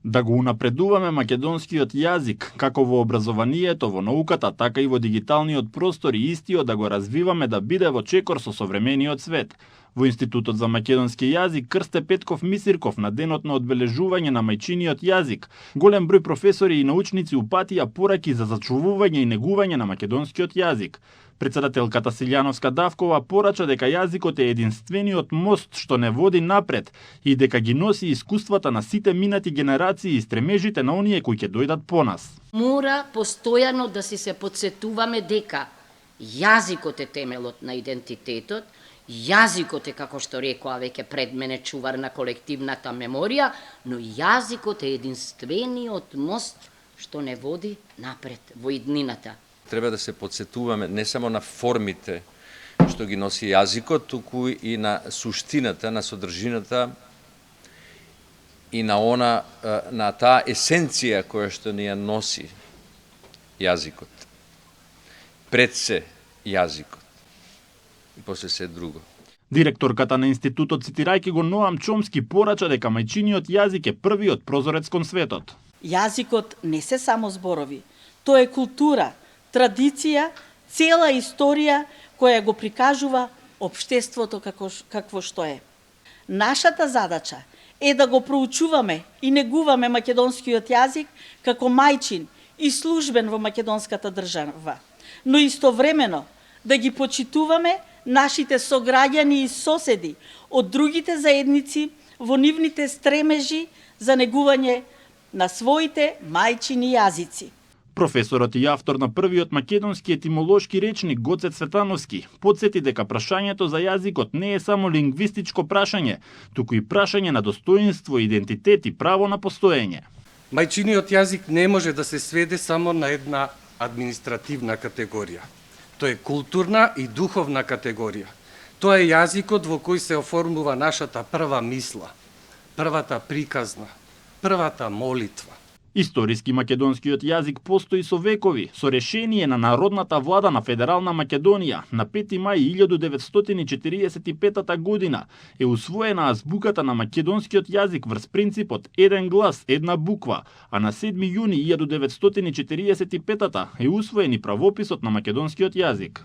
Да го унапредуваме македонскиот јазик, како во образованието, во науката, така и во дигиталниот простор и истиот да го развиваме да биде во чекор со современиот свет. Во Институтот за македонски јазик Крсте Петков Мисирков на денот на одбележување на мајчиниот јазик, голем број професори и научници упатија пораки за зачувување и негување на македонскиот јазик. Председателката Силјановска Давкова порача дека јазикот е единствениот мост што не води напред и дека ги носи искуствата на сите минати генерации и стремежите на оние кои ќе дојдат по нас. Мора постојано да се потсетуваме дека јазикот е темелот на идентитетот, јазикот е, како што рекоа веќе пред мене, чувар на колективната меморија, но јазикот е единствениот мост што не води напред во иднината. Треба да се потсетуваме не само на формите што ги носи јазикот, туку и на суштината, на содржината и на таа есенција која што ни ја носи јазикот. Пред се јазикот и после се друго. Директорката на институтот, цитирајќи го Ноам Чомски, порача дека мајчиниот јазик е првиот прозорец кон светот. Јазикот не се само зборови, тоа е култура, традиција, цела историја која го прикажува општеството какво што е. Нашата задача е да го проучуваме и негуваме македонскиот јазик како мајчин и службен во македонската држава, но истовремено да ги почитуваме нашите сограѓани и соседи од другите заедници во нивните стремежи за негување на своите мајчини јазици. Професорот и автор на првиот македонски етимолошки речник Гоце Цветановски потсети дека прашањето за јазикот не е само лингвистичко прашање, туку и прашање на достоинство, идентитет и право на постоење. Мајчиниот јазик не може да се сведе само на една административна категорија. Тоа е културна и духовна категорија. Тоа е јазикот во кој се оформува нашата прва мисла, првата приказна, првата молитва. Историски македонскиот јазик постои со векови, со решение на Народната влада на Федерална Македонија на 5 мај 1945 година е усвоена азбуката на македонскиот јазик врз принципот еден глас, една буква, а на 7 јуни 1945 е усвоен и правописот на македонскиот јазик.